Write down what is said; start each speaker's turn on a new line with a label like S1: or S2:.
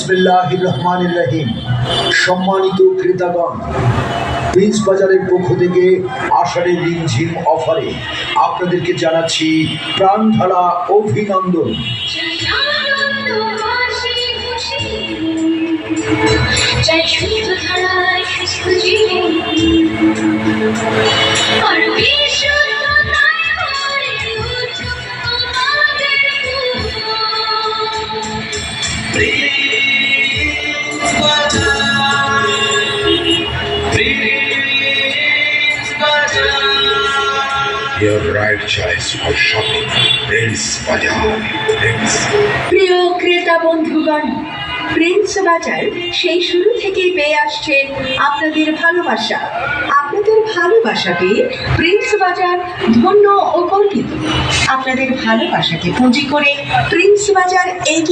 S1: বিসমিল্লাহির রহমানির রহিম। সম্মানিত ক্রেতাগণ, প্রিন্স বাজারের পক্ষ থেকে আষাঢ়ের রিমঝিম অফারে আপনাদেরকে জানাচ্ছি প্রাণ ঢালা অভিনন্দন।
S2: Your right choice for shopping, Prince Bazaar.
S3: প্রিয় ক্রেতা বন্ধুগণ, প্রিন্স বাজার সেই শুরু থেকেই পেয়ে আসছে আপনাদের ভালোবাসা। আপনাদের ভালোবাসাকে প্রিন্স বাজার ধন্য ও গর্বিত। আপনাদের ভালোবাসাকে পুঁজি করে প্রিন্স বাজার এগিয়ে